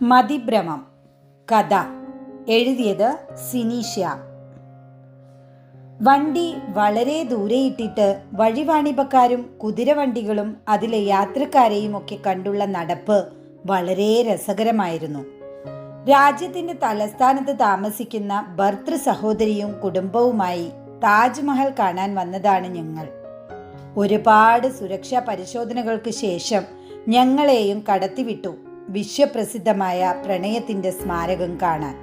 മതിഭ്രമം. കഥ എഴുതിയത് സിനീഷ്യ. വണ്ടി വളരെ ദൂരെയിട്ടിട്ട് വഴിവാണിഭക്കാരും കുതിരവണ്ടികളും അതിലെ യാത്രക്കാരെയും ഒക്കെ കണ്ടുള്ള നടപ്പ് വളരെ രസകരമായിരുന്നു. രാജ്യത്തിന്റെ തലസ്ഥാനത്ത് താമസിക്കുന്ന ഭർതൃ സഹോദരിയും കുടുംബവുമായി താജ്മഹൽ കാണാൻ വന്നതാണ് ഞങ്ങൾ. ഒരുപാട് സുരക്ഷാ പരിശോധനകൾക്ക് ശേഷം ഞങ്ങളെയും കടത്തിവിട്ടു വിശ്വപ്രസിദ്ധമായ പ്രണയത്തിന്റെ സ്മാരകം കാണാൻ.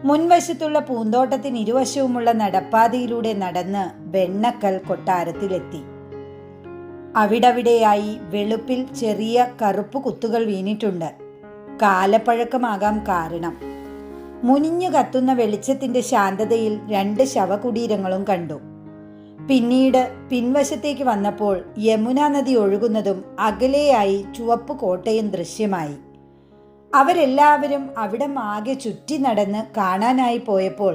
മുൻവശത്തുള്ള പൂന്തോട്ടത്തിന് ഇരുവശവുമുള്ള നടപ്പാതയിലൂടെ നടന്ന് വെണ്ണക്കൽ കൊട്ടാരത്തിലെത്തി. അവിടവിടെയായി വെളുപ്പിൽ ചെറിയ കറുപ്പ് കുത്തുകൾ വീണിട്ടുണ്ട്. കാലപ്പഴക്കമാകാം കാരണം. മുനിഞ്ഞു കത്തുന്ന വെളിച്ചത്തിന്റെ ശാന്തതയിൽ 2 ശവകുടീരങ്ങളും കണ്ടു. പിന്നീട് പിൻവശത്തേക്ക് വന്നപ്പോൾ യമുന നദി ഒഴുകുന്നതും അകലെയായി ചുവപ്പ് കോട്ടയും ദൃശ്യമായി. അവരെല്ലാവരും അവിടം ആകെ ചുറ്റി നടന്ന് കാണാനായി പോയപ്പോൾ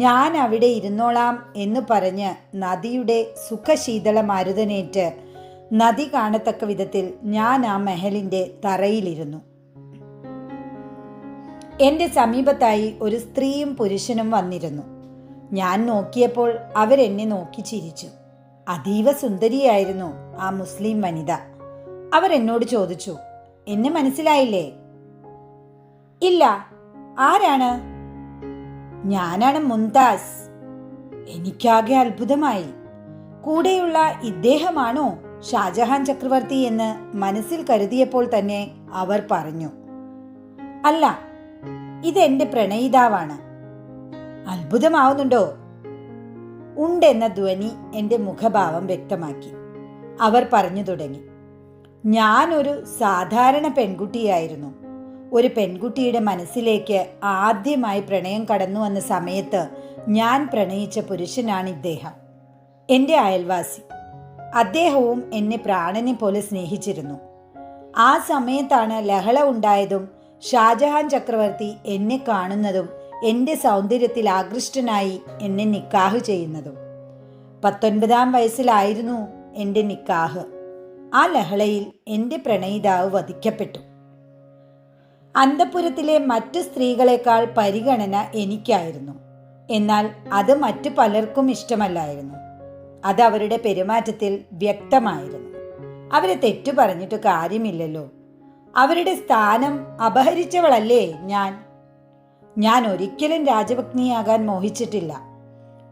ഞാൻ അവിടെ ഇരുന്നോളാം എന്ന് പറഞ്ഞ് നദിയുടെ സുഖശീതള മരുതനേറ്റ് നദി കാണത്തക്ക വിധത്തിൽ ഞാൻ ആ മഹലിന്റെ തറയിലിരുന്നു. എന്റെ സമീപത്തായി ഒരു സ്ത്രീയും പുരുഷനും വന്നിരുന്നു. ഞാൻ നോക്കിയപ്പോൾ അവരെന്നെ നോക്കി ചിരിച്ചു. അതീവ സുന്ദരിയായിരുന്നു ആ മുസ്ലിം വനിത. അവരെന്നോട് ചോദിച്ചു, എന്നെ മനസ്സിലായില്ലേ? ഇല്ല, ആരാണ്? ഞാനാണ് മുംതാസ്. എനിക്കാകെ അത്ഭുതമായി. കൂടെയുള്ള ഇദ്ദേഹമാണോ ഷാജഹാൻ ചക്രവർത്തി എന്ന് മനസ്സിൽ കരുതിയപ്പോൾ തന്നെ അവർ പറഞ്ഞു, അല്ല, ഇതെന്റെ പ്രണയിതാവാണ്. അത്ഭുതമാവുന്നുണ്ടോ? ഉണ്ടെന്ന ധ്വനി എൻ്റെ മുഖഭാവം വ്യക്തമാക്കി. അവർ പറഞ്ഞു തുടങ്ങി, ഞാനൊരു സാധാരണ പെൺകുട്ടിയായിരുന്നു. ഒരു പെൺകുട്ടിയുടെ മനസ്സിലേക്ക് ആദ്യമായി പ്രണയം കടന്നു വന്ന സമയത്ത് ഞാൻ പ്രണയിച്ച പുരുഷനാണ് ഇദ്ദേഹം, എൻ്റെ അയൽവാസി. അദ്ദേഹവും എന്നെ പ്രാണനെ പോലെ സ്നേഹിച്ചിരുന്നു. ആ സമയത്താണ് ലഹള ഉണ്ടായതും ഷാജഹാൻ ചക്രവർത്തി എന്നെ കാണുന്നതും എൻ്റെ സൗന്ദര്യത്തിൽ ആകൃഷ്ടനായി എന്നെ നിക്കാഹ് ചെയ്യുന്നതും. 19-ാം വയസ്സിലായിരുന്നു എൻ്റെ നിക്കാഹ്. ആ ലഹളയിൽ എൻ്റെ പ്രണയിതാവ് വധിക്കപ്പെട്ടു. അന്തഃപുരത്തിലെ മറ്റു സ്ത്രീകളെക്കാൾ പരിഗണന എനിക്കായിരുന്നു. എന്നാൽ അത് മറ്റു പലർക്കും ഇഷ്ടമല്ലായിരുന്നു. അത് അവരുടെ പെരുമാറ്റത്തിൽ വ്യക്തമായിരുന്നു. അവരെ തെറ്റു പറഞ്ഞിട്ട് കാര്യമില്ലല്ലോ. അവരുടെ സ്ഥാനം അപഹരിച്ചവളല്ലേ ഞാൻ ഒരിക്കലും രാജപത്നിയാകാൻ മോഹിച്ചിട്ടില്ല.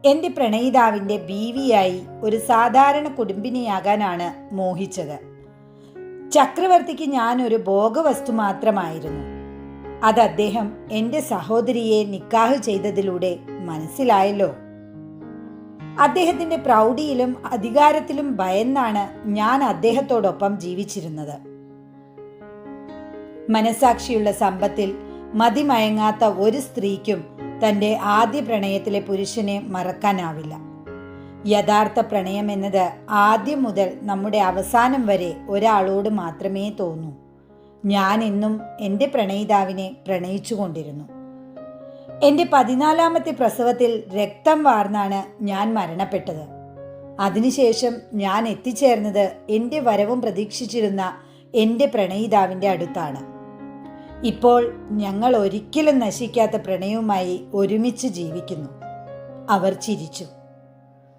എൻ്റെ പ്രണയിതാവിൻ്റെ ബീവിയായി ഒരു സാധാരണ കുടുംബിനിയാകാനാണ് മോഹിച്ചത്. ചക്രവർത്തിക്ക് ഞാൻ ഒരു ഭോഗവസ്തു മാത്രമായിരുന്നു. അത് അദ്ദേഹം എൻ്റെ സഹോദരിയെ നിക്കാഹ് ചെയ്തതിലൂടെ മനസ്സിലായല്ലോ. അദ്ദേഹത്തിൻ്റെ പ്രൗഢിയിലും അധികാരത്തിലും ഭയന്നാണ് ഞാൻ അദ്ദേഹത്തോടൊപ്പം ജീവിച്ചിരുന്നത്. മനസാക്ഷിയുള്ള സമ്പത്തിൽ മതിമയങ്ങാത്ത ഒരു സ്ത്രീക്കും തൻ്റെ ആദ്യ പ്രണയത്തിലെ പുരുഷനെ മറക്കാനാവില്ല. യഥാർത്ഥ പ്രണയം എന്നത് ആദ്യം മുതൽ നമ്മുടെ അവസാനം വരെ ഒരാളോട് മാത്രമേ തോന്നൂ. ഞാൻ എന്നും എൻ്റെ പ്രണയിതാവിനെ പ്രണയിച്ചുകൊണ്ടിരുന്നു. എൻ്റെ 14-ാമത്തെ പ്രസവത്തിൽ രക്തം വാർന്നാണ് ഞാൻ മരണപ്പെട്ടത്. അതിനുശേഷം ഞാൻ എത്തിച്ചേർന്നത് എൻ്റെ വരവും പ്രതീക്ഷിച്ചിരുന്ന എൻ്റെ പ്രണയിതാവിൻ്റെ അടുത്താണ്. ഇപ്പോൾ ഞങ്ങൾ ഒരിക്കലും നശിക്കാത്ത പ്രണയവുമായി ഒരുമിച്ച് ജീവിക്കുന്നു. അവർ ചിരിച്ചു.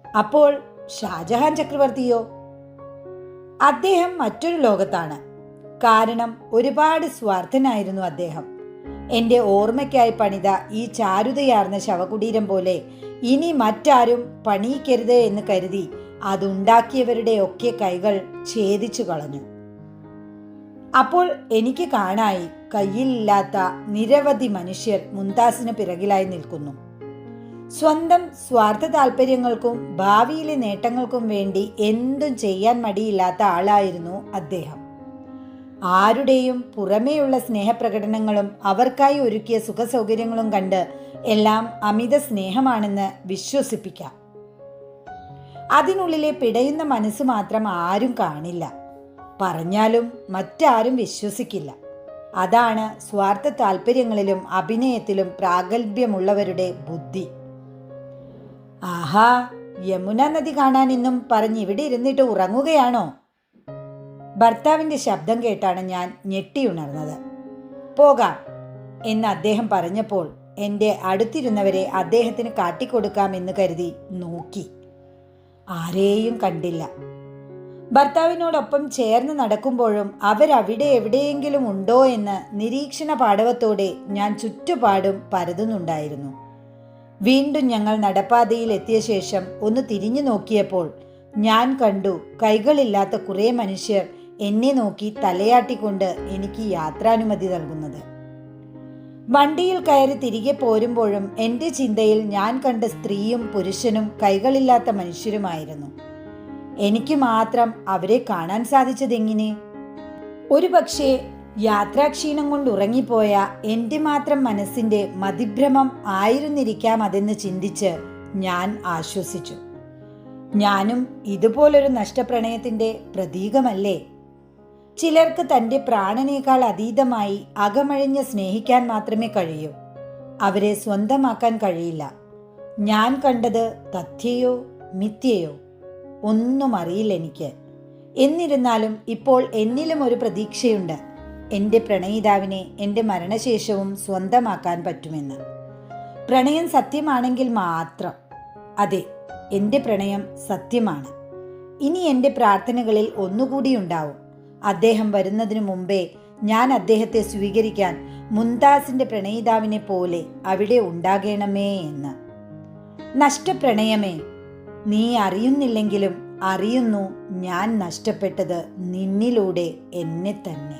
അപ്പോൾ ഷാജഹാൻ ചക്രവർത്തിയോ? അദ്ദേഹം മറ്റൊരു ലോകത്താണ്. കാരണം ഒരുപാട് സ്വാർത്ഥനായിരുന്നു അദ്ദേഹം. എൻ്റെ ഓർമ്മയ്ക്കായി പണിത ഈ ചാരുതയാർന്ന ശവകുടീരം പോലെ ഇനി മറ്റാരും പണിയിക്കരുത് എന്ന് കരുതി അതുണ്ടാക്കിയവരുടെ ഒക്കെ കൈകൾ ഛേദിച്ചു കളഞ്ഞു. അപ്പോൾ എനിക്ക് കാണായി കയ്യിലില്ലാത്ത നിരവധി മനുഷ്യർ മുംതാസിന് പിറകിലായി നിൽക്കുന്നു. സ്വന്തം സ്വാർത്ഥ താല്പര്യങ്ങൾക്കും ഭാവിയിലെ നേട്ടങ്ങൾക്കും വേണ്ടി എന്തും ചെയ്യാൻ മടിയില്ലാത്ത ആളായിരുന്നു അദ്ദേഹം. ആരുടെയും പുറമേയുള്ള സ്നേഹപ്രകടനങ്ങളും അവർക്കായി ഒരുക്കിയ സുഖസൗകര്യങ്ങളും കണ്ട് എല്ലാം അമിത സ്നേഹമാണെന്ന് വിശ്വസിപ്പിക്കാം. അതിനുള്ളിലെ പിടയുന്ന മനസ്സ് മാത്രം ആരും കാണില്ല. പറഞ്ഞാലും മറ്റാരും വിശ്വസിക്കില്ല. അതാണ് സ്വാർത്ഥ താല്പര്യങ്ങളിലും അഭിനയത്തിലും പ്രാഗൽഭ്യമുള്ളവരുടെ ബുദ്ധി. ആഹാ, യമുന നദി കാണാനെന്നും പറഞ്ഞ് ഇവിടെ ഇരുന്നിട്ട് ഉറങ്ങുകയാണോ? ഭർത്താവിൻ്റെ ശബ്ദം കേട്ടാണ് ഞാൻ ഞെട്ടിയുണർന്നത്. പോകാം എന്ന് അദ്ദേഹം പറഞ്ഞപ്പോൾ എൻ്റെ അടുത്തിരുന്നവരെ അദ്ദേഹത്തിന് കാട്ടിക്കൊടുക്കാമെന്ന് കരുതി നോക്കി. ആരെയും കണ്ടില്ല. ഭർത്താവിനോടൊപ്പം ചേർന്ന് നടക്കുമ്പോഴും അവരവിടെ എവിടെയെങ്കിലും ഉണ്ടോ എന്ന് നിരീക്ഷണ പാടവത്തോടെ ഞാൻ ചുറ്റുപാടും പരതുന്നുണ്ടായിരുന്നു. വീണ്ടും ഞങ്ങൾ നടപ്പാതയിൽ എത്തിയ ശേഷം ഒന്ന് തിരിഞ്ഞു നോക്കിയപ്പോൾ ഞാൻ കണ്ടു കൈകളില്ലാത്ത കുറേ മനുഷ്യർ എന്നെ നോക്കി തലയാട്ടിക്കൊണ്ട് എനിക്ക് യാത്രാനുമതി നൽകുന്നത്. വണ്ടിയിൽ കയറി തിരികെ പോരുമ്പോഴും എൻ്റെ ചിന്തയിൽ ഞാൻ കണ്ട സ്ത്രീയും പുരുഷനും കൈകളില്ലാത്ത മനുഷ്യരുമായിരുന്നു. എനിക്ക് മാത്രം അവരെ കാണാൻ സാധിച്ചതെങ്ങനെ? ഒരുപക്ഷെ യാത്രാക്ഷീണം കൊണ്ട് ഉറങ്ങിപ്പോയ എൻ്റെ മാത്രം മനസ്സിൻ്റെ മതിഭ്രമം ആയിരുന്നിരിക്കാം അതെന്ന് ചിന്തിച്ച് ഞാൻ ആശ്വസിച്ചു. ഞാനും ഇതുപോലൊരു നഷ്ടപ്രണയത്തിൻ്റെ പ്രതീകമല്ലേ? ചിലർക്ക് തൻ്റെ പ്രാണനേക്കാൾ അതീതമായി അകമഴിഞ്ഞ് സ്നേഹിക്കാൻ മാത്രമേ കഴിയൂ. അവരെ സ്വന്തമാക്കാൻ കഴിയില്ല. ഞാൻ കണ്ടത് തഥ്യയോ മിഥ്യയോ ഒന്നും അറിയില്ല എനിക്ക്. എന്നിരുന്നാലും ഇപ്പോൾ എന്നിലും ഒരു പ്രതീക്ഷയുണ്ട്. എൻ്റെ പ്രണയിതാവിനെ എൻ്റെ മരണശേഷവും സ്വന്തമാക്കാൻ പറ്റുമെന്ന്. പ്രണയം സത്യമാണെങ്കിൽ മാത്രം. അതെ, എൻ്റെ പ്രണയം സത്യമാണ്. ഇനി എൻ്റെ പ്രാർത്ഥനകളിൽ ഒന്നുകൂടി ഉണ്ടാവും. അദ്ദേഹം വരുന്നതിനു മുമ്പേ ഞാൻ അദ്ദേഹത്തെ സ്വീകരിക്കാൻ മുംതാസിൻ്റെ പ്രണയിതാവിനെ പോലെ അവിടെ ഉണ്ടാകണമേ എന്ന്. നഷ്ടപ്രണയമേ, നീ അറിയുന്നില്ലെങ്കിലും അറിയുന്നു, ഞാൻ നഷ്ടപ്പെട്ടത് നിന്നിലൂടെ എന്നെ തന്നെ.